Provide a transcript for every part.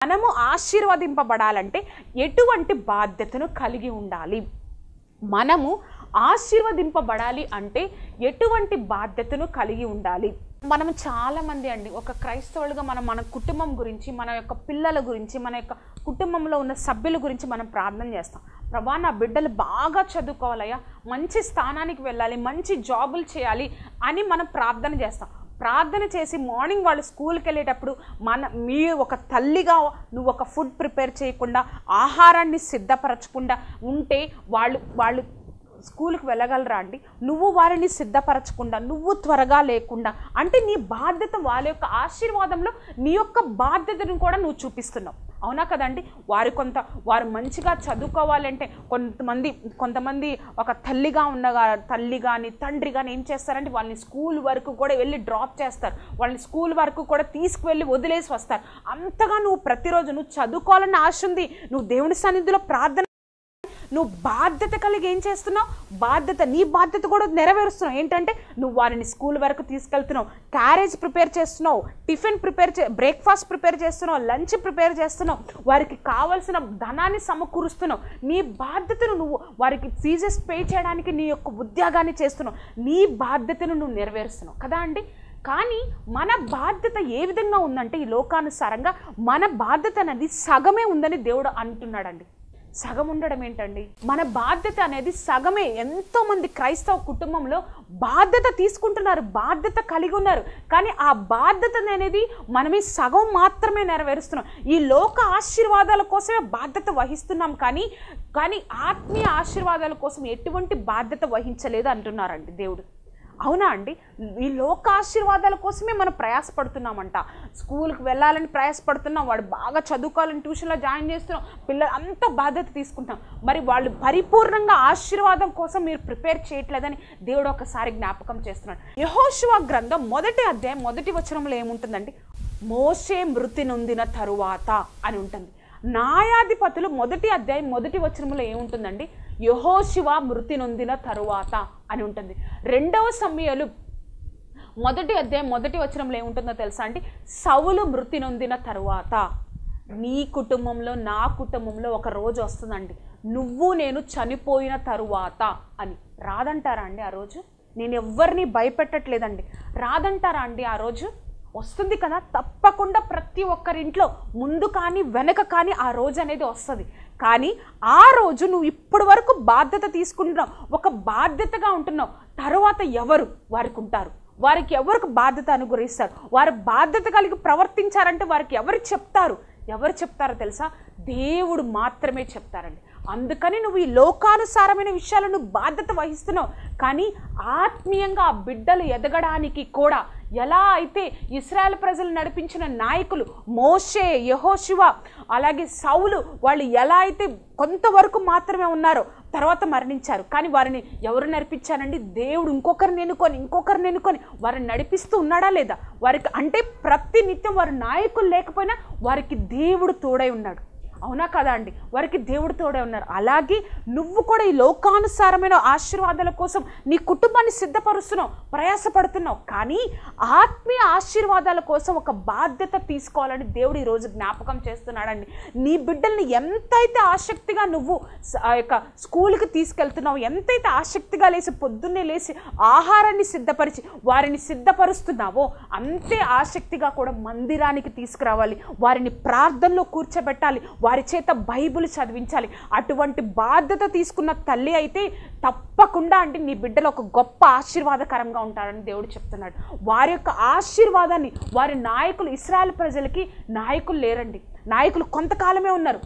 మనము ఆశీర్వదింపబడాలంటే ఎటువంటి బాధ్యతను కలిగి ఉండాలి? మనము ఆశీర్వదింపబడాలి అంటే ఎటువంటి బాధ్యతను కలిగి ఉండాలి? మనం చాలా మంది అండి ఒక క్రైస్తవులుగా మన కుటుంబం గురించి, మన యొక్క పిల్లల గురించి, మన యొక్క కుటుంబంలో ఉన్న సభ్యుల గురించి మనం ప్రార్థన చేస్తాం. ప్రభా, నా బిడ్డలు బాగా చదువుకోవాలయ్యా, మంచి స్థానానికి వెళ్ళాలి, మంచి జాబులు చేయాలి అని మనం ప్రార్థన చేస్తాం. ప్రార్థన చేసి మార్నింగ్ వాళ్ళు స్కూల్కి వెళ్ళేటప్పుడు మీరు ఒక తల్లిగా నువ్వు ఒక ఫుడ్ ప్రిపేర్ చేయకుండా, ఆహారాన్ని సిద్ధపరచకుండా ఉంటే వాళ్ళు స్కూల్కి వెళ్ళగలరా అండి? నువ్వు వారిని సిద్ధపరచకుండా, నువ్వు త్వరగా లేకుండా, అంటే నీ బాధ్యత, వాళ్ళ యొక్క ఆశీర్వాదంలో నీ యొక్క బాధ్యతను కూడా నువ్వు చూపిస్తున్నావు. అవునా కదండి? వారు మంచిగా చదువుకోవాలంటే కొంతమంది ఒక తల్లి కానీ తండ్రి కానీ ఏం చేస్తారంటే వాళ్ళని స్కూల్ వరకు కూడా వెళ్ళి డ్రాప్ చేస్తారు, వాళ్ళని స్కూల్ వరకు కూడా తీసుకువెళ్ళి వదిలేసి వస్తారు. అంతగా నువ్వు ప్రతిరోజు నువ్వు చదువుకోవాలని ఆశ ఉంది, నువ్వు దేవుని సన్నిధిలో ప్రార్థన, నువ్వు బాధ్యత కలిగి ఏం చేస్తున్నావు? నీ బాధ్యత కూడా నెరవేరుస్తున్నావు. ఏంటంటే నువ్వు వారిని స్కూల్ వరకు తీసుకెళ్తున్నావు, క్యారేజ్ ప్రిపేర్ చేస్తున్నావు, టిఫిన్ బ్రేక్ఫాస్ట్ ప్రిపేర్ చేస్తున్నావు, లంచ్ ప్రిపేర్ చేస్తున్నావు, వారికి కావాల్సిన ధనాన్ని సమకూరుస్తున్నావు. నీ బాధ్యతను నువ్వు వారికి ఫీజెస్ పే చేయడానికి నీ యొక్క ఉద్యోగాన్ని చేస్తున్నావు. నీ బాధ్యతను నువ్వు నెరవేరుస్తున్నావు కదా అండి. కానీ మన బాధ్యత ఏ విధంగా ఉందంటే, ఈ లోకానుసారంగా మన బాధ్యత అనేది సగమే ఉందని దేవుడు అంటున్నాడండి. సగం ఉండడం ఏంటండి? మన బాధ్యత అనేది సగమే. ఎంతోమంది క్రైస్తవ కుటుంబంలో బాధ్యత తీసుకుంటున్నారు, బాధ్యత కలిగి ఉన్నారు, కానీ ఆ బాధ్యత అనేది మనమే సగం మాత్రమే నెరవేరుస్తున్నాం. ఈ లోక ఆశీర్వాదాల కోసమే బాధ్యత వహిస్తున్నాం, కానీ ఆత్మీయ ఆశీర్వాదాల కోసం ఎటువంటి బాధ్యత వహించలేదు అంటున్నారండి దేవుడు. అవునా అండి? ఈ లోక ఆశీర్వాదాల కోసమే మనం ప్రయాసపడుతున్నామంట. స్కూల్కి వెళ్ళాలని ప్రయాసపడుతున్నాం, వాడు బాగా చదువుకోవాలని ట్యూషన్లో జాయిన్ చేస్తున్నాం, పిల్లలు అంత బాధ్యత తీసుకుంటాం. మరి వాళ్ళు పరిపూర్ణంగా ఆశీర్వాదం కోసం మీరు ప్రిపేర్ చేయట్లేదని దేవుడు ఒకసారి జ్ఞాపకం చేస్తున్నాడు. యెహోషువ గ్రంథం 1వ అధ్యాయం 1వ వచనంలో ఏముంటుందండి? మోషే మృతి నొందిన తరువాత అని ఉంటుంది. న్యాయాధిపతులు 1వ అధ్యాయం 1వ వచనంలో ఏముంటుందండి? యెహోషువ మృతి నొందిన తరువాత అని ఉంటుంది. 2వ సమూయేలు 1వ అధ్యాయం 1వ వచనంలో ఏముంటుందో తెలుసా అండి? సౌలు మృతి నొందిన తరువాత. నీ కుటుంబంలో, నా కుటుంబంలో ఒక రోజు వస్తుందండి, నువ్వు నేను చనిపోయిన తరువాత అని. రాదంటారా అండి ఆ రోజు? నేను ఎవరిని భయపెట్టట్లేదండి, రాదంటారా అండి ఆ రోజు? వస్తుంది కదా, తప్పకుండా ప్రతి ఒక్కరింట్లో ముందు కానీ వెనక కానీ ఆ రోజు అనేది వస్తుంది. కానీ ఆ రోజు నువ్వు ఇప్పటి వరకు బాధ్యత తీసుకుంటున్నావు, ఒక బాధ్యతగా ఉంటున్నావు. తర్వాత ఎవరు వారికి ఉంటారు? వారికి ఎవరికి బాధ్యత అనుగ్రహిస్తారు? వారు బాధ్యత కలిగి ప్రవర్తించారంటే వారికి ఎవరు చెప్తారో తెలుసా? దేవుడు మాత్రమే చెప్తారండి. అందుకని నువ్వు ఈ లోకానుసారమైన విషయాలను బాధ్యత వహిస్తున్నావు, కానీ ఆత్మీయంగా ఆ బిడ్డలు ఎదగడానికి కూడా ఎలా అయితే ఇశ్రాయేల్ ప్రజలు నడిపించిన నాయకులు మోషే, యెహోషువ, అలాగే సౌలు, వాళ్ళు ఎలా అయితే కొంతవరకు మాత్రమే ఉన్నారో తర్వాత మరణించారు, కానీ వారిని ఎవరు నడిపించారండి? దేవుడు ఇంకొకరిని ఎన్నుకొని వారిని నడిపిస్తూ ఉన్నాడా లేదా? వారికి అంటే ప్రతి నిత్యం వారి నాయకులు లేకపోయినా వారికి దేవుడు తోడై ఉన్నాడు. అవునా కదా అండి? వారికి దేవుడు తోడే ఉన్నారు. అలాగే నువ్వు కూడా ఈ లోకానుసారమైన ఆశీర్వాదాల కోసం నీ కుటుంబాన్ని సిద్ధపరుస్తున్నావు, ప్రయాసపడుతున్నావు, కానీ ఆత్మీయ ఆశీర్వాదాల కోసం ఒక బాధ్యత తీసుకోవాలని దేవుడు ఈరోజు జ్ఞాపకం చేస్తున్నాడండి. నీ బిడ్డల్ని ఎంతైతే ఆసక్తిగా నువ్వు స్కూల్కి తీసుకెళ్తున్నావు, ఎంతైతే ఆసక్తిగా పొద్దున్నే లేచి ఆహారాన్ని సిద్ధపరిచి వారిని సిద్ధపరుస్తున్నావో, అంతే ఆసక్తిగా కూడా మందిరానికి తీసుకురావాలి, వారిని ప్రార్థనలో కూర్చోబెట్టాలి, వారి చేత బైబిల్ చదివించాలి. అటువంటి బాధ్యత తీసుకున్న తల్లి అయితే తప్పకుండా అంటే నీ బిడ్డలు ఒక గొప్ప ఆశీర్వాదకరంగా ఉంటారని దేవుడు చెప్తున్నాడు. వారి యొక్క ఆశీర్వాదాన్ని వారి నాయకులు, ఇశ్రాయేల్ ప్రజలకి నాయకులు లేరండి, నాయకులు కొంతకాలమే ఉన్నారు.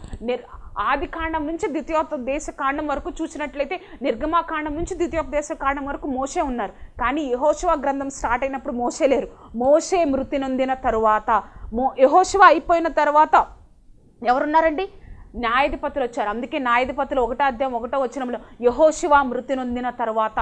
ఆది కాండం నుంచి ద్వితీయోపదేశ కాండం వరకు చూసినట్లయితే, నిర్గమాకాండం నుంచి ద్వితీయోపదేశ కాండం వరకు మోషే ఉన్నారు, కానీ యెహోషువ గ్రంథం స్టార్ట్ అయినప్పుడు మోషే లేరు. మోషే మృతి నొందిన తరువాత, యెహోషువ అయిపోయిన తర్వాత ఎవరున్నారండి? న్యాయాధిపతులు వచ్చారు. అందుకే న్యాయాధిపతులు 1వ అధ్యాయం 1వ వచనంలో యెహోషువ మృతి నొందిన తర్వాత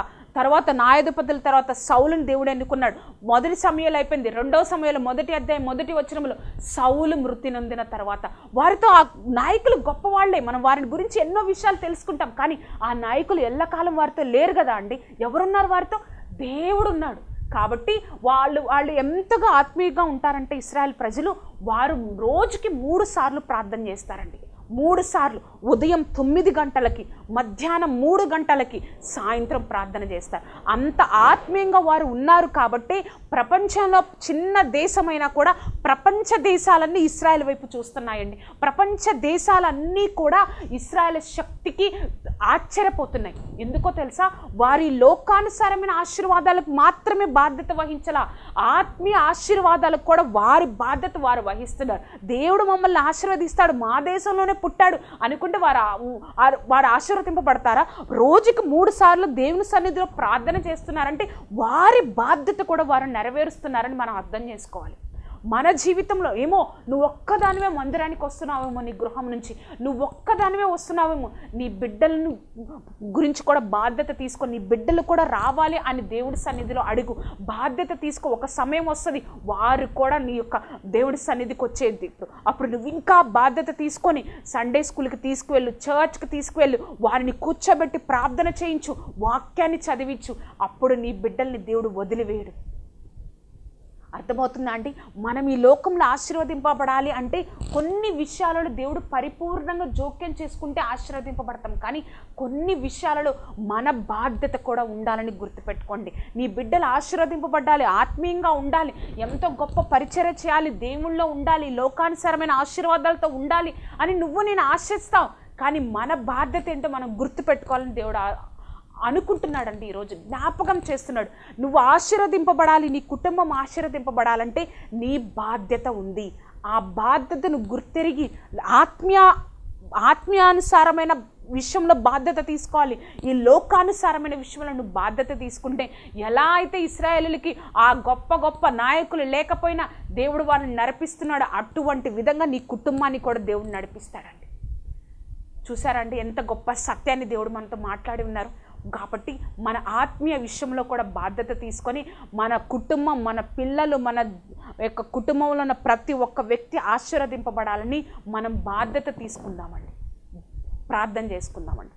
న్యాయాధిపతుల తర్వాత సౌలుని దేవుడు ఎన్నుకున్నాడు. 1వ సమూయేలు అయిపోయింది, 2వ సమూయేలు 1వ అధ్యాయం 1వ వచనంలో సౌలు మృతి నొందిన తర్వాత. వారితో ఆ నాయకులు గొప్పవాళ్లే, మనం వారి గురించి ఎన్నో విషయాలు తెలుసుకుంటాం, కానీ ఆ నాయకులు ఎల్లకాలం వారితో లేరు కదా అండి. ఎవరున్నారు వారితో? దేవుడు ఉన్నాడు. కాబట్టి వాళ్ళు ఎంతగా ఆత్మీయంగా ఉంటారంటే ఇశ్రాయేల్ ప్రజలు వారు రోజుకి 3 సార్లు ప్రార్థన చేస్తారండి. 3 సార్లు, ఉదయం 9 గంటలకి, మధ్యాహ్నం 3 గంటలకి, సాయంత్రం ప్రార్థన చేస్తారు. అంత ఆత్మీయంగా వారు ఉన్నారు కాబట్టి ప్రపంచంలో చిన్న దేశమైనా కూడా ప్రపంచ దేశాలన్నీ ఇశ్రాయేల్ వైపు చూస్తున్నాయండి. ప్రపంచ దేశాలన్నీ కూడా ఇశ్రాయేల్ శక్తికి ఆశ్చర్యపోతున్నాయి. ఎందుకో తెలుసా? వారి లోకానుసారమైన ఆశీర్వాదాలకు మాత్రమే బాధ్యత వహించాల, ఆత్మీయ ఆశీర్వాదాలకు కూడా వారి బాధ్యత వారు వహిస్తున్నారు. దేవుడు మమ్మల్ని ఆశీర్వదిస్తాడు, మా దేశంలోనే పుట్టాడు అనుకుంటే వారు ఆశీర్వదింపబడతారా? రోజుకి 3 సార్లు దేవుని సన్నిధిలో ప్రార్థన చేస్తున్నారంటే వారి బాధ్యత కూడా వారు నెరవేరుస్తున్నారని మనం అర్థం చేసుకోవాలి. మన జీవితంలో ఏమో నువ్వు ఒక్కదానివే మందిరానికి వస్తున్నావేమో, నీ గృహం నుంచి నువ్వు ఒక్కదానివే వస్తున్నావేమో, నీ బిడ్డలను గురించి కూడా బాధ్యత తీసుకో, నీ బిడ్డలు కూడా రావాలి అని దేవుడి సన్నిధిలో అడుగు, బాధ్యత తీసుకో. ఒక సమయం వస్తుంది వారు కూడా నీ యొక్క దేవుడి సన్నిధికి వచ్చేది. అప్పుడు నువ్వు ఇంకా బాధ్యత తీసుకొని సండే స్కూల్కి తీసుకువెళ్ళు, చర్చ్కి తీసుకువెళ్ళు, వారిని కూర్చోబెట్టి ప్రార్థన చేయించు, వాక్యాన్ని చదివించు. అప్పుడు నీ బిడ్డల్ని దేవుడు వదిలివేయడు. అర్థమవుతుందా అండి? మనం ఈ లోకంలో ఆశీర్వదింపబడాలి అంటే కొన్ని విషయాలలో దేవుడు పరిపూర్ణంగా జోక్యం చేసుకుంటే ఆశీర్వదింపబడతాం. కానీ కొన్ని విషయాలలో మన బాధ్యత కూడా ఉండాలని గుర్తుపెట్టుకోండి. నీ బిడ్డలు ఆశీర్వదింపబడాలి, ఆత్మీయంగా ఉండాలి, ఎంతో గొప్ప పరిచర్య చేయాలి, దేవుళ్ళలో ఉండాలి, లోకానుసారమైన ఆశీర్వాదాలతో ఉండాలి అని నువ్వు నేను ఆశిస్తావు. కానీ మన బాధ్యత ఏంటో మనం గుర్తుపెట్టుకోవాలని దేవుడు అనుకుంటున్నాడండి. ఈరోజు జ్ఞాపకం చేస్తున్నాడు. నువ్వు ఆశీర్వదింపబడాలి, నీ కుటుంబం ఆశీర్వదింపబడాలంటే నీ బాధ్యత ఉంది. ఆ బాధ్యతను గుర్తెరిగి ఆత్మీయానుసారమైన విషయంలో బాధ్యత తీసుకోవాలి. ఈ లోకానుసారమైన విషయంలో నువ్వు బాధ్యత తీసుకుంటే ఎలా అయితే ఇశ్రాయేలులకి ఆ గొప్ప గొప్ప నాయకులు లేకపోయినా దేవుడు వారిని నడిపిస్తున్నాడు, అటువంటి విధంగా నీ కుటుంబాన్ని కూడా దేవుడు నడిపిస్తాడండి. చూసారండి ఎంత గొప్ప సత్యాన్ని దేవుడు మనతో మాట్లాడి ఉన్నారు. కాబట్టి మన ఆత్మీయ విషయంలో కూడా బాధ్యత తీసుకొని మన కుటుంబం, మన పిల్లలు, మన యొక్క కుటుంబంలో ఉన్న ప్రతి ఒక్క వ్యక్తి ఆశీర్వదింపబడాలని మనం బాధ్యత తీసుకుందామండి, ప్రార్థన చేసుకుందామండి.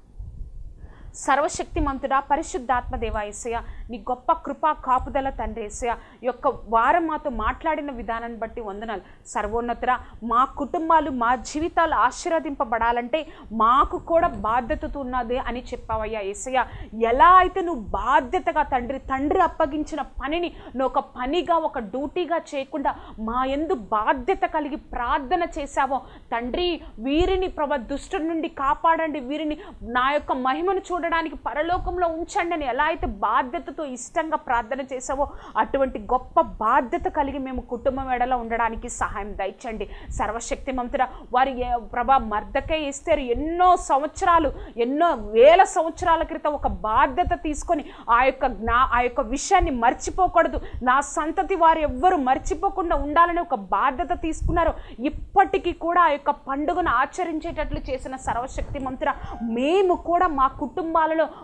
సర్వశక్తిమంతుడా, పరిశుద్ధాత్మ దేవా యేసయ్య, నీ గొప్ప కృపా కాపుదల తండ్రి యేసయ్య, యొక్క వారం మాతో మాట్లాడిన విధానాన్ని బట్టి వందనాలు. సర్వోన్నతుడా, మా కుటుంబాలు, మా జీవితాలు ఆశీర్వదింపబడాలంటే మాకు కూడా బాధ్యత ఉన్నది అని చెప్పావయ్యా యేసయ్య. ఎలా అయితే నువ్వు బాధ్యతగా తండ్రి అప్పగించిన పనిని నువ్వు ఒక పనిగా, ఒక డ్యూటీగా చేయకుండా మా యందు బాధ్యత కలిగి ప్రార్థన చేశావో తండ్రి, వీరిని ప్రభు దుష్టుడి నుండి కాపాడండి, వీరిని నా యొక్క మహిమను చూడడానికి పరలోకంలో ఉంచండి అని ఎలా అయితే బాధ్యతతో ఇష్టంగా ప్రార్థన చేసావో అటువంటి గొప్ప బాధ్యత కలిగి మేము కుటుంబం ఎడలో ఉండడానికి సహాయం దయచండి. సర్వశక్తిమంతుడా, వారి ప్రభా మర్దకే ఎస్తేరు ఎన్నో సంవత్సరాలు, ఎన్నో వేల సంవత్సరాల క్రితం ఒక బాధ్యత తీసుకొని ఆ యొక్క విషయాన్ని మర్చిపోకూడదు, నా సంతతి వారు ఎవ్వరు మర్చిపోకుండా ఉండాలని ఒక బాధ్యత తీసుకున్నారు. ఇప్పటికీ కూడా ఆ యొక్క పండుగను ఆచరించేటట్లు చేసిన సర్వశక్తిమంతుడా, మేము కూడా మా కుటుంబాలలో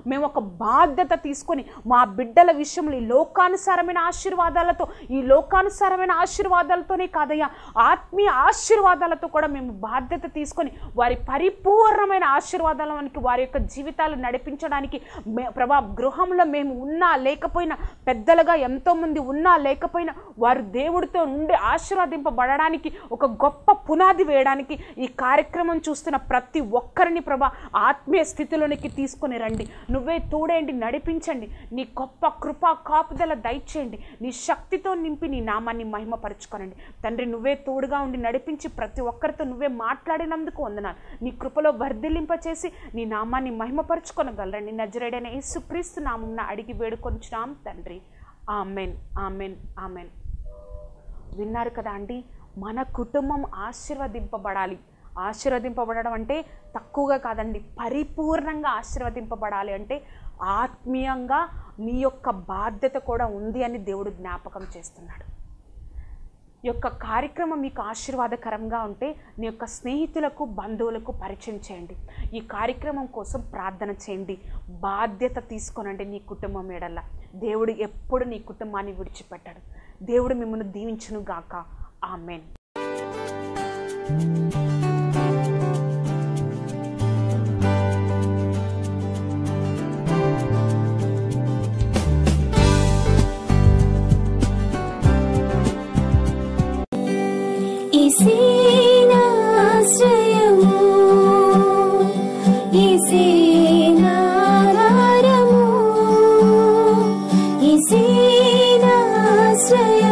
మేము ఒక బాధ్యత తీసుకొని మా బిడ్డల విషయంలో ఈ లోకానుసారమైన ఆశీర్వాదాలతోనే కాదయ్యా, ఆత్మీయ ఆశీర్వాదాలతో కూడా మేము బాధ్యత తీసుకొని వారి పరిపూర్ణమైన ఆశీర్వాదాలకి వారి యొక్క జీవితాలు నడిపించడానికి ప్రభా గృహంలో మేము ఉన్నా లేకపోయినా, పెద్దలుగా ఎంతోమంది ఉన్నా లేకపోయినా వారు దేవుడితో ఉండి ఆశీర్వదింపబడడానికి ఒక గొప్ప పునాది వేయడానికి ఈ కార్యక్రమం చూస్తున్న ప్రతి ఒక్కరిని ప్రభా ఆత్మీయ స్థితిలోనికి తీసుకొని రండి. నువ్వే తోడేంటి, నడిపించండి, నీ గొప్ప కృపా కాపుదల దయచేయండి, నీ శక్తితో నింపి నీ నామాన్ని మహిమపరచుకోనండి తండ్రి. నువ్వే తోడుగా ఉండి నడిపించి ప్రతి ఒక్కరితో నువ్వే మాట్లాడినందుకు వందనాలు. నీ కృపలో వర్ధిల్లింపచేసి నీ నామాన్ని మహిమపరచుకొనగలరండి. నజరేయుడైన యేసుక్రీస్తు నామమున అడిగి వేడుకొంచున్నాం తండ్రి. Amen, amen, amen. విన్నారు కదా అండి, మన కుటుంబం ఆశీర్వదింపబడాలి. ఆశీర్వదింపబడడం అంటే తక్కువగా కాదండి, పరిపూర్ణంగా ఆశీర్వదింపబడాలి అంటే ఆత్మీయంగా నీ యొక్క బాధ్యత కూడా ఉంది అని దేవుడు జ్ఞాపకం చేస్తున్నాడు. ఈ యొక్క కార్యక్రమం మీకు ఆశీర్వాదకరంగా ఉంటే నీ యొక్క స్నేహితులకు, బంధువులకు పరిచయం చేయండి. ఈ కార్యక్రమం కోసం ప్రార్థన చేయండి, బాధ్యత తీసుకోనండి నీ కుటుంబం ఎడల. దేవుడు ఎప్పుడు నీ కుటుంబాన్ని విడిచిపెట్టాడు. దేవుడు మిమ్మల్ని దీవించును గాక. ఆమెన్. నీవే నా ఆశ్రయం